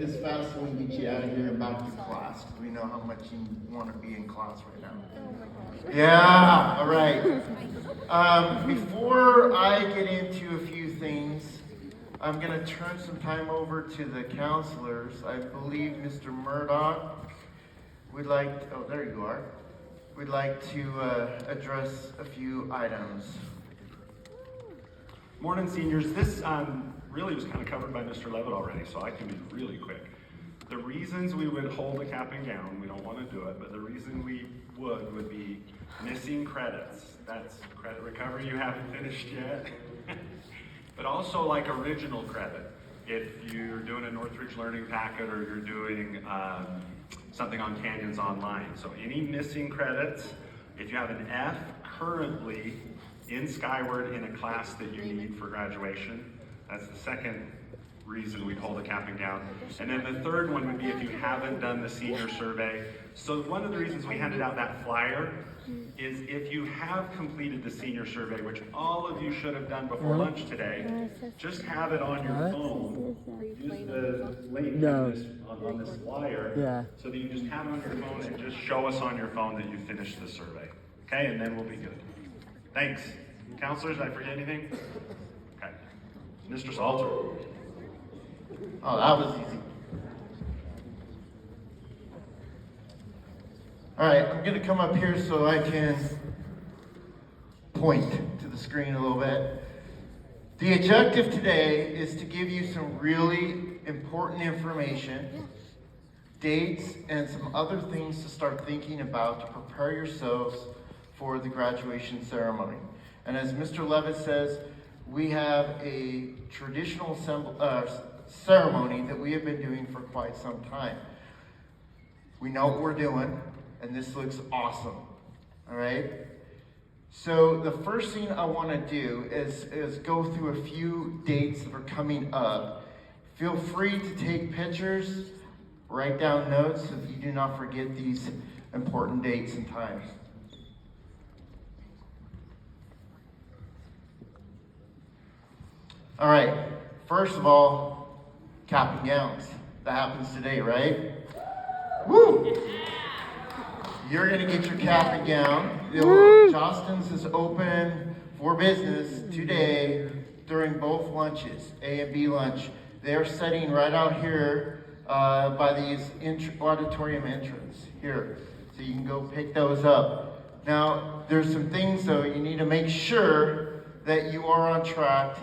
This fast one get you out of here and back to class, because we know how much you want to be in class right now. Yeah, all right. Before I get into a few things, I'm going to turn some time over to the counselors. I believe Mr. Murdoch would like, oh, there you are, would like to address a few items. Morning, seniors. This really was kind of covered by Mr. Levitt already, so I can be really quick. The reasons we would hold a cap and gown, we don't want to do it, but the reason we would be missing credits. That's credit recovery you haven't finished yet. But also like original credit. If you're doing a Northridge Learning Packet or you're doing something on Canyons Online. So any missing credits, if you have an F currently in Skyward in a class that you need for graduation, that's the second reason we'd hold a cap and gown. And then the third one would be if you haven't done the senior survey. So one of the reasons we handed out that flyer is if you have completed the senior survey, which all of you should have done before lunch today, just have it on your phone. Use the link on this flyer so that you just have it on your phone and just show us on your phone that you finished the survey. Okay, and then we'll be good. Thanks. Counselors, did I forget anything? Okay. Mr. Salter. Oh, that was easy. All right, I'm going to come up here so I can point to the screen a little bit. The objective today is to give you some really important information, dates, and some other things to start thinking about to prepare yourselves for the graduation ceremony. And as Mr. Levitt says, we have a traditional ceremony that we have been doing for quite some time. We know what we're doing, and this looks awesome, all right? So the first thing I want to do is go through a few dates that are coming up. Feel free to take pictures, write down notes so that you do not forget these important dates and times. All right, first of all, cap and gowns. That happens today, right? Woo! You're gonna get your cap and gown. Jostens is open for business today during both lunches, A and B lunch. They are sitting right out here by these auditorium entrance here. So you can go pick those up. Now, there's some things though, you need to make sure that you are on track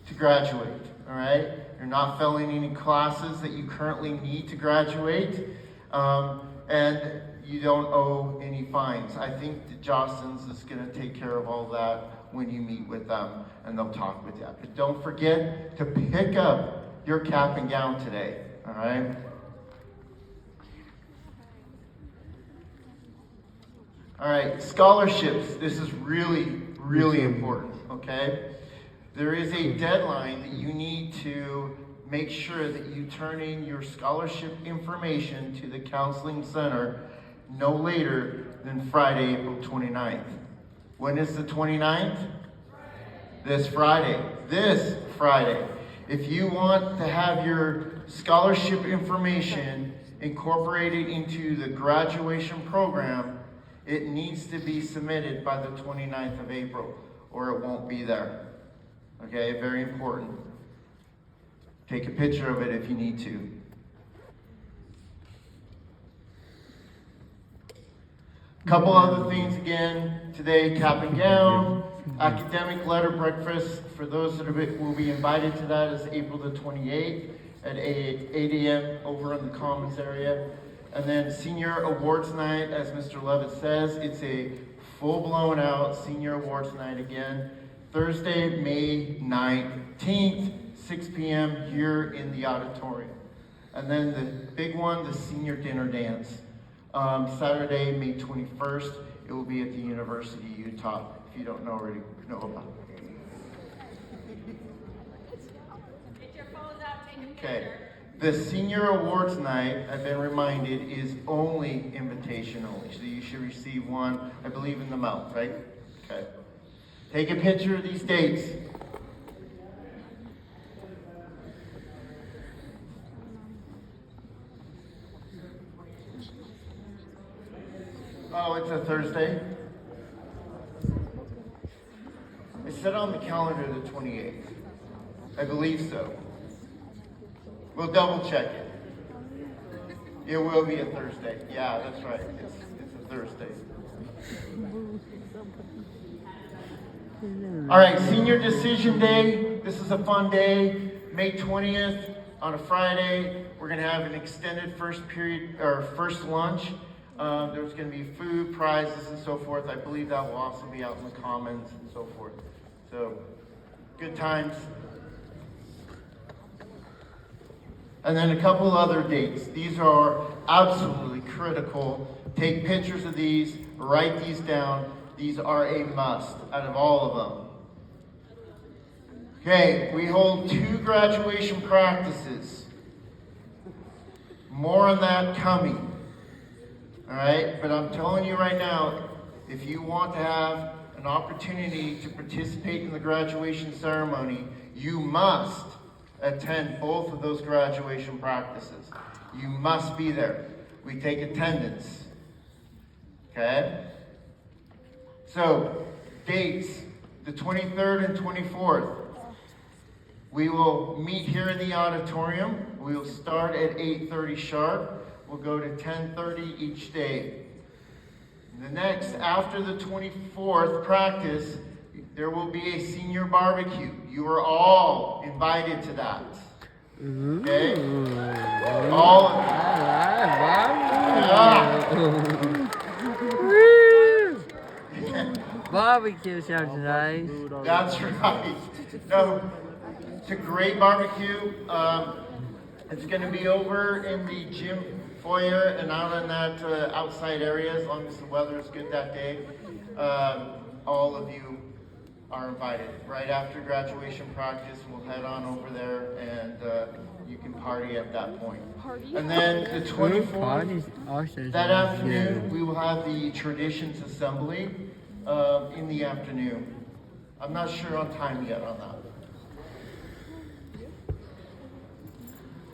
to graduate, all right? You're not failing any classes that you currently need to graduate, and you don't owe any fines. I think that Jostens is gonna take care of all that when you meet with them, and they'll talk with you. But don't forget to pick up your cap and gown today, all right? All right, scholarships. This is really, really important, okay? There is a deadline that you need to make sure that you turn in your scholarship information to the counseling center no later than Friday, April 29th. When is the 29th? This Friday. This Friday. If you want to have your scholarship information incorporated into the graduation program, it needs to be submitted by the 29th of April, or it won't be there. Okay, very important. Take a picture of it if you need to. Couple other things again today, cap and gown, academic letter breakfast. For those that will be invited to that is April the 28th at 8 a.m. over in the Commons area. And then senior awards night, as Mr. Levitt says, it's a full-blown out senior awards night again. Thursday, May 19th, 6 p.m. here in the auditorium. And then the big one, the senior dinner dance. Saturday, May 21st, it will be at the University of Utah, if you don't already know about it. Get your phones out, take a picture. Okay. The senior awards night, I've been reminded, is only invitation only. So you should receive one, I believe, in the mail, right? Okay. Take a picture of these dates. Oh, it's a Thursday? It's set on the calendar the 28th. I believe so. We'll double check it. It will be a Thursday. Yeah, that's right. It's a Thursday. All right, senior decision day. This is a fun day. May 20th on a Friday. We're gonna have an extended first period or first lunch. There's gonna be food, prizes, and so forth. I believe that will also be out in the commons and so forth. So, good times. And then a couple other dates. These are absolutely critical. Take pictures of these, write these down. These are a must out of all of them. Okay, we hold 2 graduation practices. More on that coming. All right, but I'm telling you right now, if you want to have an opportunity to participate in the graduation ceremony, you must attend both of those graduation practices. You must be there. We take attendance. Okay? So, dates, the 23rd and 24th. We will meet here in the auditorium. We will start at 8:30 sharp. We'll go to 10:30 each day. The next, after the 24th practice, there will be a senior barbecue. You are all invited to that. Okay? All of you. Barbecue sounds nice. That's right. No, it's a great barbecue. It's going to be over in the gym foyer and out in that outside area as long as the weather is good that day. All of you are invited. Right after graduation practice, we'll head on over there and you can party at that point. And then the 24th, that afternoon, we will have the Traditions Assembly in the afternoon. I'm not sure on time yet on that.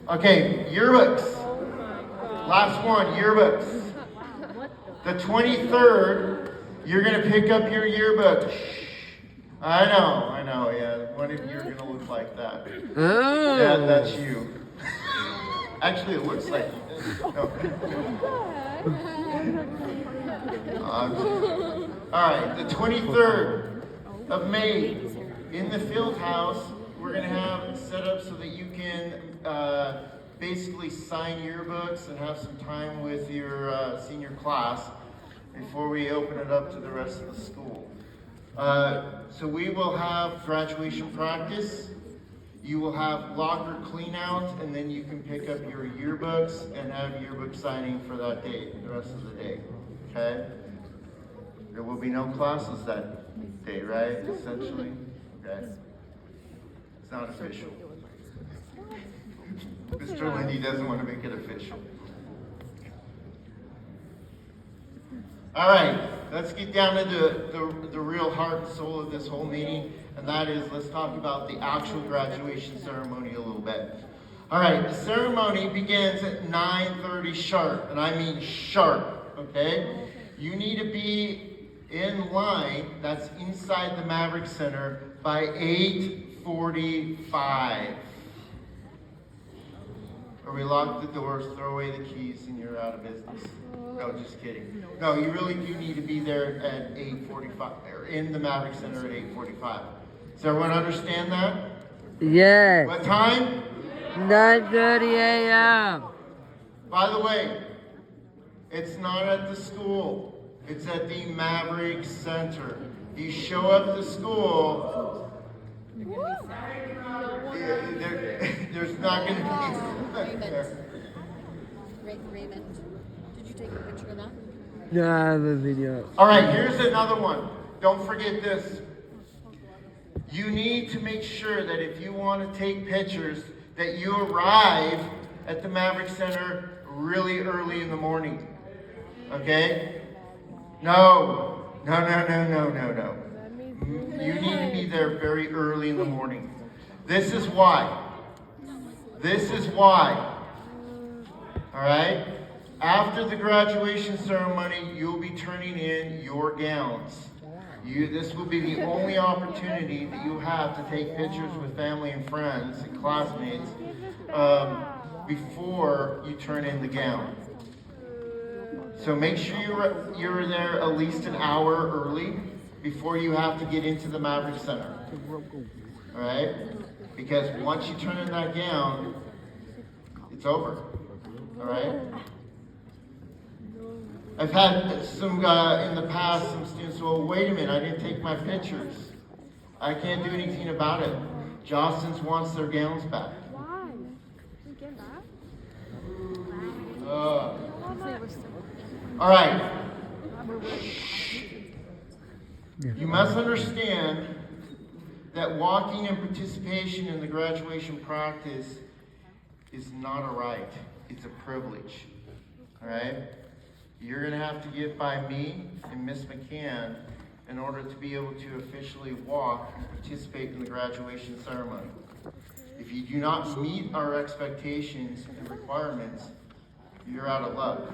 Okay, yearbooks. Last one, yearbooks. The 23rd, you're going to pick up your yearbook. I know, yeah. One of you are going to look like that. Oh. Yeah, that's you. Actually, it looks like you. No. All right, the 23rd of May in the field house, we're going to have it set up so that you can basically sign yearbooks and have some time with your senior class before we open it up to the rest of the school. So we will have graduation practice. You will have locker clean out, and then you can pick up your yearbooks and have yearbook signing for that day, the rest of the day. Okay? There will be no classes that day, right? Essentially? Okay. It's not official. Mr. Lindy doesn't want to make it official. All right, let's get down to the real heart and soul of this whole meeting, and that is, let's talk about the actual graduation ceremony a little bit. All right, the ceremony begins at 9:30 sharp, and I mean sharp, okay? You need to be in line, that's inside the Maverick Center, by 8:45. Or we lock the doors, throw away the keys, and you're out of business. No, just kidding. No, you really do need to be there at 8:45, or in the Maverick Center at 8:45. Does everyone understand that? Yes. What time? 9:30 a.m. By the way, it's not at the school. It's at the Maverick Center. You show up to school, there's not going to be there. Raymond, did you take a picture of that? No, I have a video. All right, here's another one. Don't forget this. You need to make sure that if you want to take pictures, that you arrive at the Maverick Center really early in the morning. Okay? No. You need to be there very early in the morning. This is why. All right? After the graduation ceremony, you'll be turning in your gowns. This will be the only opportunity that you have to take pictures with family and friends and classmates before you turn in the gown. So make sure you're there at least an hour early before you have to get into the Maverick Center. All right? Because once you turn in that gown, it's over. All right? I've had some, in the past, some students, well, wait a minute, I didn't take my pictures. I can't do anything about it. Jostens wants their gowns back. Why? We get that? All right. You must understand that walking and participation in the graduation practice is not a right. It's a privilege. All right? You're going to have to get by me and Miss McCann in order to be able to officially walk and participate in the graduation ceremony. If you do not meet our expectations and requirements, you're out of luck.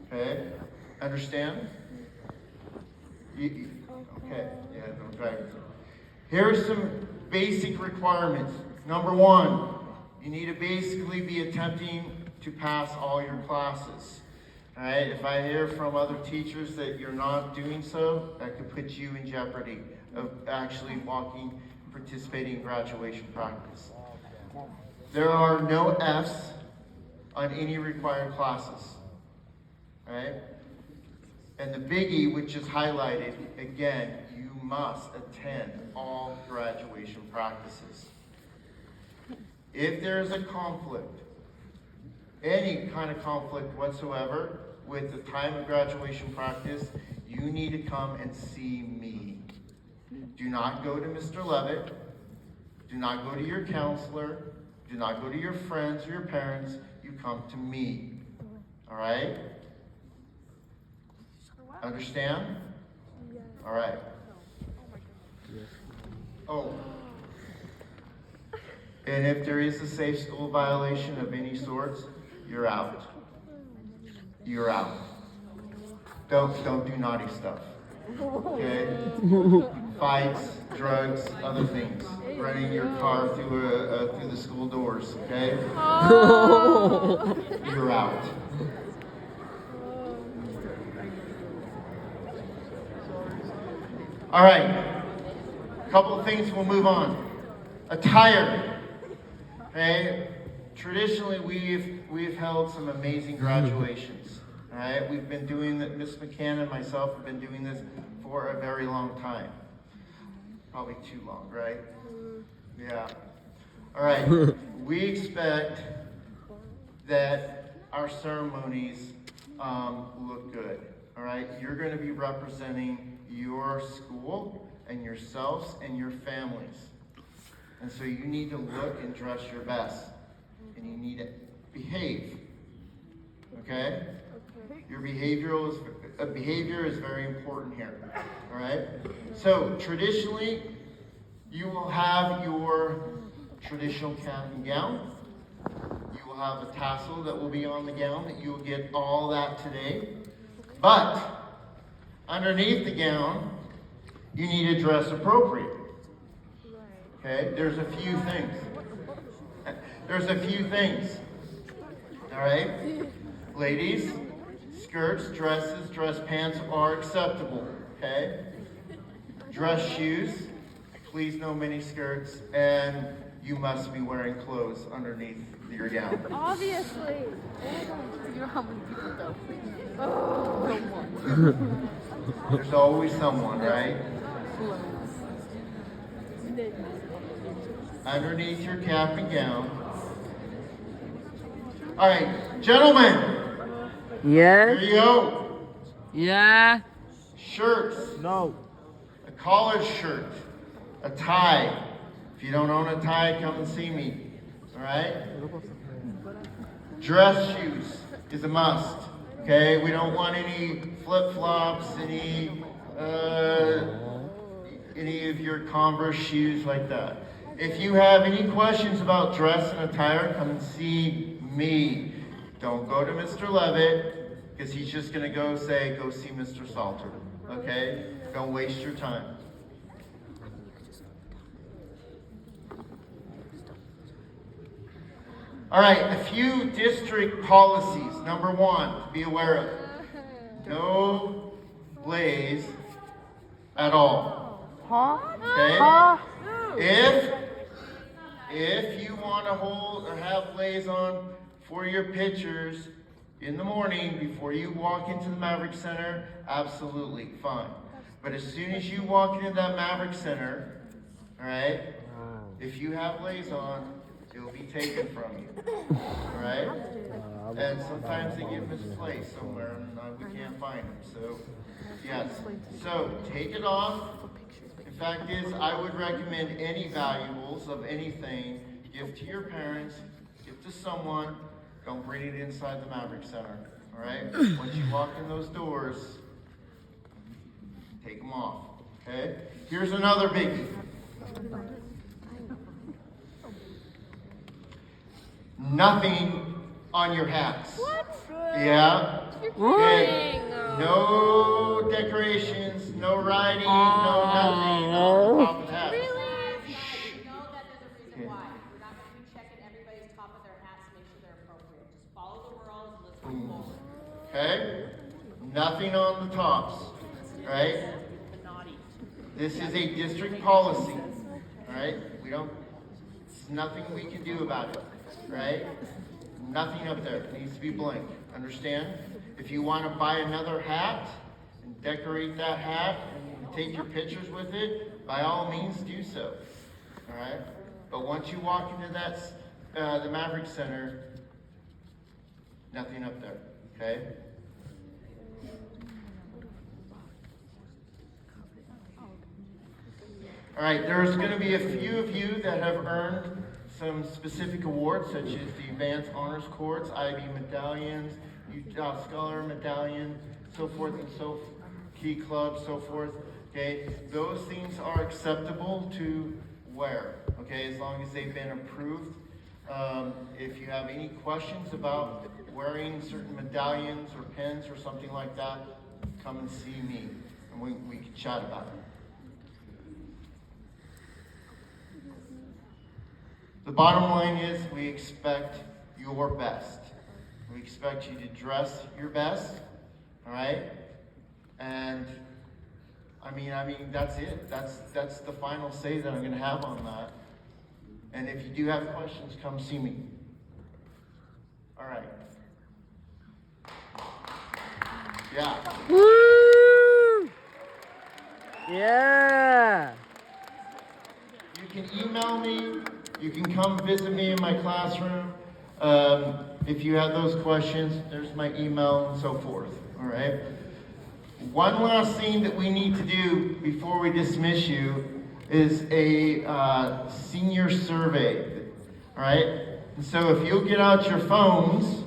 Okay? Understand? Okay. Yeah, don't drag it. Here are some basic requirements. Number one, you need to basically be attempting to pass all your classes. All right? If I hear from other teachers that you're not doing so, that could put you in jeopardy of actually walking and participating in graduation practice. There are no Fs on any required classes. All right? And the biggie, which is highlighted, again, you must attend all graduation practices. If there is a conflict, any kind of conflict whatsoever with the time of graduation practice, you need to come and see me. Do not go to Mr. Levitt. Do not go to your counselor. Do not go to your friends or your parents. You come to me. All right? Understand? All right. Oh. And if there is a safe school violation of any sorts, you're out. You're out. Don't do naughty stuff. Okay? Fights, drugs, other things. Running your car through the school doors. Okay? You're out. All right. A couple of things, we'll move on. Attire. Okay? Traditionally, we've held some amazing graduations. All right? We've been doing that. Miss McCann and myself have been doing this for a very long time. Probably too long, right? Yeah. All right. We expect that our ceremonies look good. All right? You're going to be representing your school and yourselves and your families. And so you need to look and dress your best. And you need to behave. Okay? Your behavior is very important here. All right? So traditionally, you will have your traditional cap and gown. You will have a tassel that will be on the gown, that you will get all that today. But underneath the gown, you need to dress appropriate. Okay? There's a few things. There's a few things. All right? Ladies, skirts, dresses, dress pants are acceptable. Okay? Dress shoes, please no mini skirts, and you must be wearing clothes underneath your gown. Obviously. You know how many people don't? There's always someone, right? Underneath your cap and gown. All right, gentlemen, here Yes? you go. Yeah? Shirts. No. A collared shirt. A tie. If you don't own a tie, come and see me. All right? Dress shoes is a must. Okay? We don't want any flip-flops, any of your Converse shoes like that. If you have any questions about dress and attire, come and see me. Don't go to Mr. Levitt, because he's just gonna go see Mr. Salter, okay? Don't waste your time. All right, a few district policies. Number one, to be aware of. No blaze at all. Okay? If you want to hold or have blaze on for your pictures in the morning before you walk into the Maverick Center, absolutely fine. But as soon as you walk into that Maverick Center, all right, if you have blaze on, it will be taken from you, all right? And sometimes they get misplaced somewhere and we can't find them, so yes. So take it off. The fact is, I would recommend any valuables of anything, give to your parents, give to someone, don't bring it inside the Maverick Center, all right? Once you walk in those doors, take them off, okay? Here's another biggie. Nothing on your hats. What? Yeah. Okay. No decorations, no writing, no nothing on the top of the hats. You know that there's a reason why. We're not gonna be checking everybody's top of their hats to make sure they're appropriate. Just follow the rules, let's move forward. Okay? Nothing on the tops. Right? This is a district policy. Alright? It's nothing we can do about it. Right? Nothing up there. It needs to be blank. Understand? If you want to buy another hat and decorate that hat and take your pictures with it, by all means do so. All right? But once you walk into the Maverick Center, nothing up there. Okay? All right, there's going to be a few of you that have earned some specific awards, such as the Advanced Honors Courts, IB medallions, Utah Scholar medallion, so forth and so Key Club, so forth. Okay, those things are acceptable to wear. Okay, as long as they've been approved. If you have any questions about wearing certain medallions or pins or something like that, come and see me, and we can chat about it. The bottom line is we expect your best. We expect you to dress your best, all right? And I mean, that's it. That's the final say that I'm going to have on that. And if you do have questions, come see me. All right. Yeah. Woo! Yeah! You can email me. You can come visit me in my classroom. If you have those questions, there's my email and so forth. All right. One last thing that we need to do before we dismiss you is a senior survey. All right. And so if you'll get out your phones.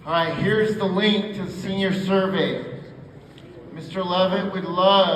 All right, here's the link to the senior survey. Mr. Levitt would love